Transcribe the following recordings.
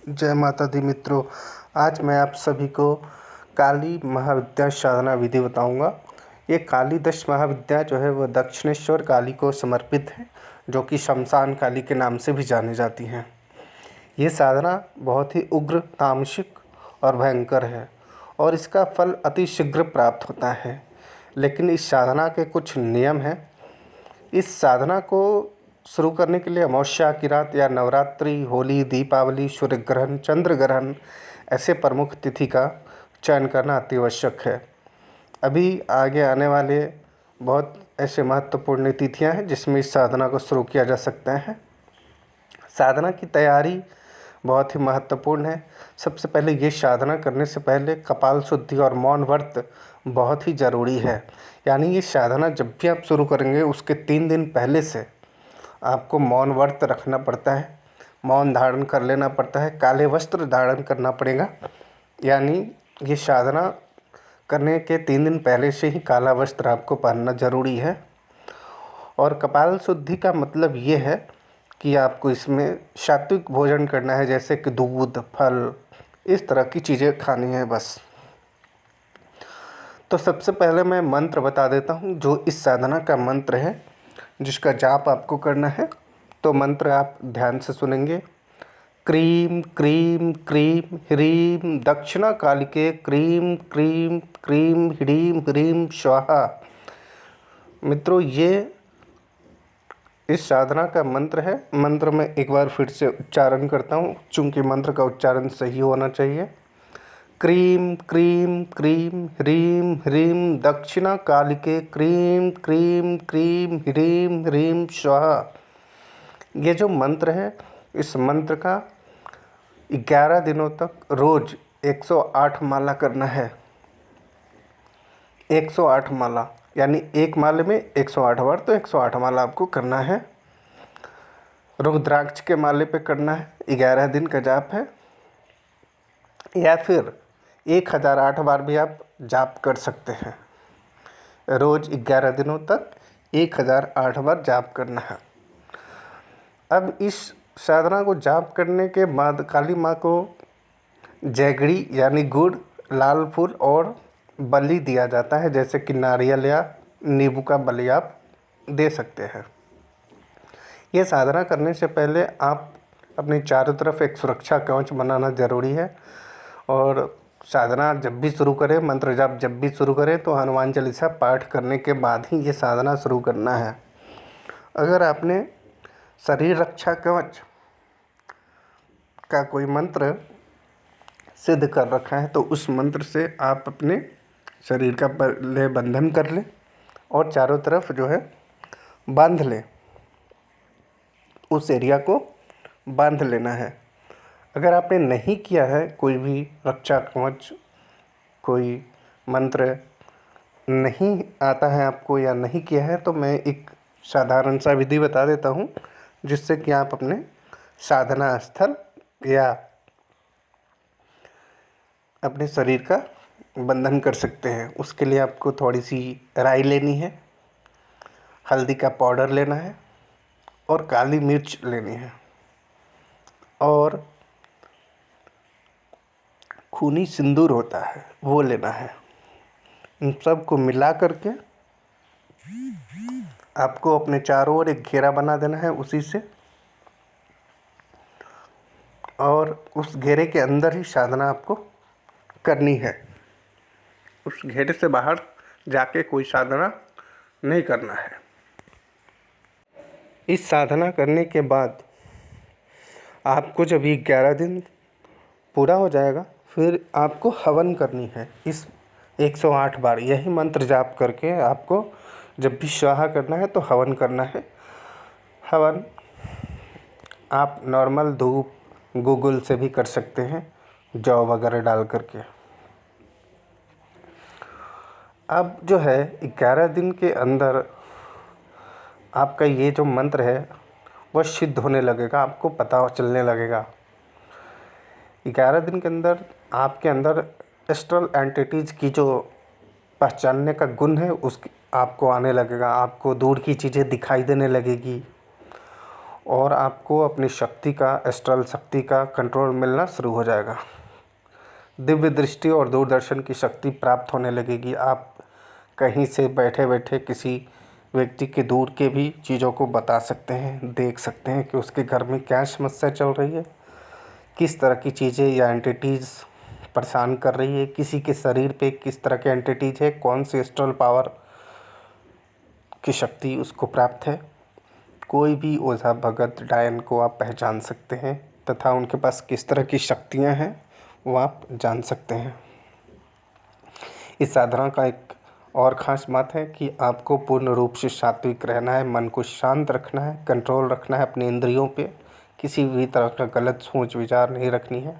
जय माता दी मित्रों। आज मैं आप सभी को काली महाविद्या साधना विधि बताऊंगा। ये काली दश महाविद्या जो है वह दक्षिणेश्वर काली को समर्पित है, जो कि शमशान काली के नाम से भी जानी जाती हैं। ये साधना बहुत ही उग्र, तामसिक और भयंकर है और इसका फल अति शीघ्र प्राप्त होता है। लेकिन इस साधना के कुछ नियम हैं। इस साधना को शुरू करने के लिए अमावस्या की रात या नवरात्रि, होली, दीपावली, सूर्य ग्रहण, चंद्र ग्रहण ऐसे प्रमुख तिथि का चयन करना अति आवश्यक है। अभी आगे आने वाले बहुत ऐसे महत्वपूर्ण तिथियां हैं जिसमें इस साधना को शुरू किया जा सकता है। साधना की तैयारी बहुत ही महत्वपूर्ण है। सबसे पहले ये साधना करने से पहले कपाल शुद्धि और मौन व्रत बहुत ही ज़रूरी है। यानी ये साधना जब भी आप शुरू करेंगे उसके 3 दिन पहले से आपको मौन व्रत रखना पड़ता है, मौन धारण कर लेना पड़ता है, काले वस्त्र धारण करना पड़ेगा। यानी ये साधना करने के 3 दिन पहले से ही काला वस्त्र आपको पहनना ज़रूरी है। और कपाल शुद्धि का मतलब ये है कि आपको इसमें सात्विक भोजन करना है, जैसे कि दूध, फल, इस तरह की चीज़ें खानी है बस। तो सबसे पहले मैं मंत्र बता देता हूँ जो इस साधना का मंत्र है, जिसका जाप आपको करना है। तो मंत्र आप ध्यान से सुनेंगे। क्रीम क्रीम क्रीम ह्रीम दक्षिणा कालिके क्रीम क्रीम क्रीम ह्रीम ह्रीम स्वाहा। मित्रों, ये इस साधना का मंत्र है। मंत्र में एक बार फिर से उच्चारण करता हूँ, चूँकि मंत्र का उच्चारण सही होना चाहिए। क्रीम क्रीम क्रीम ह्रीम ह्रीम दक्षिणा कालिके क्रीम क्रीम क्रीम ह्रीम ह्रीम स्वाहा। ये जो मंत्र है, इस मंत्र का 11 दिनों तक रोज़ 108 माला करना है। 108 माला, यानी एक माले में 108 बार, तो 108 माला आपको करना है। रुद्राक्ष के माले पे करना है। 11 दिन का जाप है। या फिर 1008 बार भी आप जाप कर सकते हैं। रोज़ 11 दिनों तक 1008 बार जाप करना है। अब इस साधना को जाप करने के बाद काली माँ को जैगरी यानी गुड़, लाल फूल और बलि दिया जाता है, जैसे कि नारियल या नींबू का बलि आप दे सकते हैं। ये साधना करने से पहले आप अपने चारों तरफ एक सुरक्षा कवच बनाना ज़रूरी है। और साधना जब भी शुरू करें, मंत्र जाप जब भी शुरू करें, तो हनुमान चालीसा पाठ करने के बाद ही ये साधना शुरू करना है। अगर आपने शरीर रक्षा कवच का कोई मंत्र सिद्ध कर रखा है तो उस मंत्र से आप अपने शरीर का पहले बंधन कर लें और चारों तरफ जो है बांध लें। उस एरिया को बांध लेना है। अगर आपने नहीं किया है कोई भी रक्षा कवच, कोई मंत्र नहीं आता है आपको या नहीं किया है, तो मैं एक साधारण सा विधि बता देता हूँ, जिससे कि आप अपने साधना स्थल या अपने शरीर का बंधन कर सकते हैं। उसके लिए आपको थोड़ी सी राई लेनी है, हल्दी का पाउडर लेना है और काली मिर्च लेनी है और खूनी सिंदूर होता है वो लेना है। इन सब को मिला करके आपको अपने चारों ओर एक घेरा बना देना है उसी से, और उस घेरे के अंदर ही साधना आपको करनी है। उस घेरे से बाहर जाके कोई साधना नहीं करना है। इस साधना करने के बाद आपको जब ये 11 दिन पूरा हो जाएगा, फिर आपको हवन करनी है। इस 108 बार यही मंत्र जाप करके आपको जब भी स्वाहा करना है तो हवन करना है। हवन आप नॉर्मल धूप, गूगल से भी कर सकते हैं, जौ वगैरह डाल करके। अब जो है 11 दिन के अंदर आपका ये जो मंत्र है वह सिद्ध होने लगेगा, आपको पता चलने लगेगा। 11 दिन के अंदर आपके अंदर एस्ट्रल एंटिटीज़ की जो पहचानने का गुण है उसकी आपको आने लगेगा। आपको दूर की चीज़ें दिखाई देने लगेगी और आपको अपनी शक्ति का, एस्ट्रल शक्ति का कंट्रोल मिलना शुरू हो जाएगा। दिव्य दृष्टि और दूरदर्शन की शक्ति प्राप्त होने लगेगी। आप कहीं से बैठे बैठे किसी व्यक्ति के दूर के भी चीज़ों को बता सकते हैं, देख सकते हैं कि उसके घर में क्या समस्या चल रही है, किस तरह की चीज़ें या एंटिटीज़ परेशान कर रही है, किसी के शरीर पे किस तरह के एंटिटीज़ है, कौन सी एस्ट्रल पावर की शक्ति उसको प्राप्त है। कोई भी ओझा भगत डायन को आप पहचान सकते हैं तथा उनके पास किस तरह की शक्तियाँ हैं वो आप जान सकते हैं। इस साधना का एक और ख़ास बात है कि आपको पूर्ण रूप से सात्विक रहना है, मन को शांत रखना है, कंट्रोल रखना है अपनी इंद्रियों पे, किसी भी तरह का गलत सोच विचार नहीं रखनी है।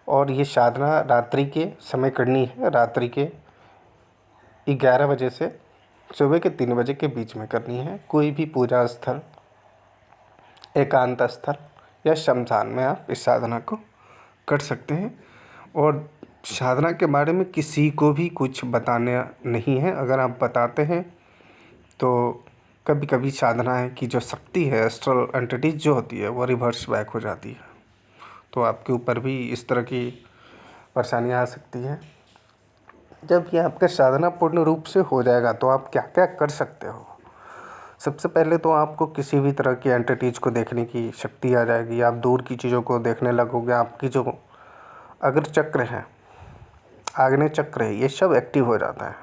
और ये साधना रात्रि के समय करनी है, रात्रि के 11 बजे से सुबह के 3 बजे के बीच में करनी है। कोई भी पूजा स्थल, एकांत स्थल या शमशान में आप इस साधना को कर सकते हैं। और साधना के बारे में किसी को भी कुछ बताना नहीं है। अगर आप बताते हैं तो कभी कभी साधना की जो शक्ति है, एस्ट्रल एंटिटीज जो होती है, वो रिवर्स बैक हो जाती है, तो आपके ऊपर भी इस तरह की परेशानियाँ आ सकती हैं। जब ये आपका साधना पूर्ण रूप से हो जाएगा तो आप क्या क्या कर सकते हो। सबसे पहले तो आपको किसी भी तरह की एंटिटीज़ को देखने की शक्ति आ जाएगी। आप दूर की चीज़ों को देखने लगोगे। आपकी जो अग्र चक्र है, आग्नेय चक्र है, ये सब एक्टिव हो जाता है।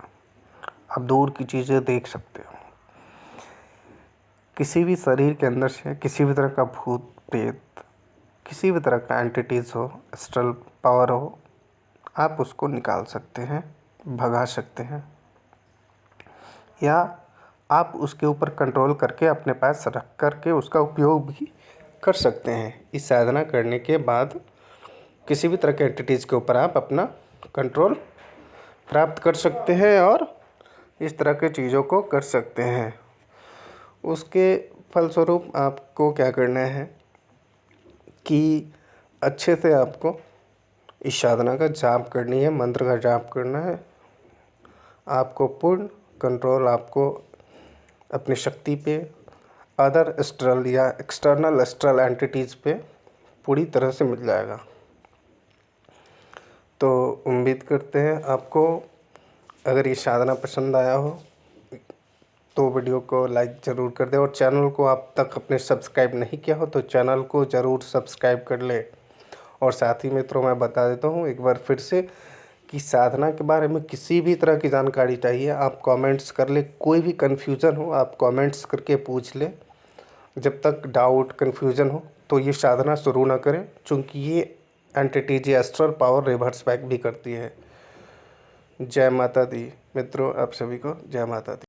आप दूर की चीज़ें देख सकते हो। किसी भी शरीर के अंदर से किसी भी तरह का भूत प्रेत, किसी भी तरह का एंटिटीज़ हो, एस्ट्रल पावर हो, आप उसको निकाल सकते हैं, भगा सकते हैं, या आप उसके ऊपर कंट्रोल करके अपने पास रख करके उसका उपयोग भी कर सकते हैं। इस साधना करने के बाद किसी भी तरह के एंटिटीज़ के ऊपर आप अपना कंट्रोल प्राप्त कर सकते हैं और इस तरह के चीज़ों को कर सकते हैं। उसके फलस्वरूप आपको क्या करना है कि अच्छे से आपको इस साधना का जाप करनी है, मंत्र का जाप करना है। आपको पूर्ण कंट्रोल आपको अपनी शक्ति पे, अदर एस्ट्रल या एक्सटर्नल एस्ट्रल एंटिटीज़ पे पूरी तरह से मिल जाएगा। तो उम्मीद करते हैं आपको अगर ये साधना पसंद आया हो तो वीडियो को लाइक ज़रूर कर दें, और चैनल को आप तक अपने सब्सक्राइब नहीं किया हो तो चैनल को ज़रूर सब्सक्राइब कर ले। और साथ ही मित्रों मैं बता देता हूँ एक बार फिर से कि साधना के बारे में किसी भी तरह की जानकारी चाहिए आप कमेंट्स कर ले। कोई भी कन्फ्यूज़न हो आप कमेंट्स करके पूछ ले। जब तक डाउट कन्फ्यूज़न हो तो ये साधना शुरू ना करें, चूँकि ये entities astral power reverse back भी करती है। जय माता दी मित्रों, आप सभी को जय माता दी।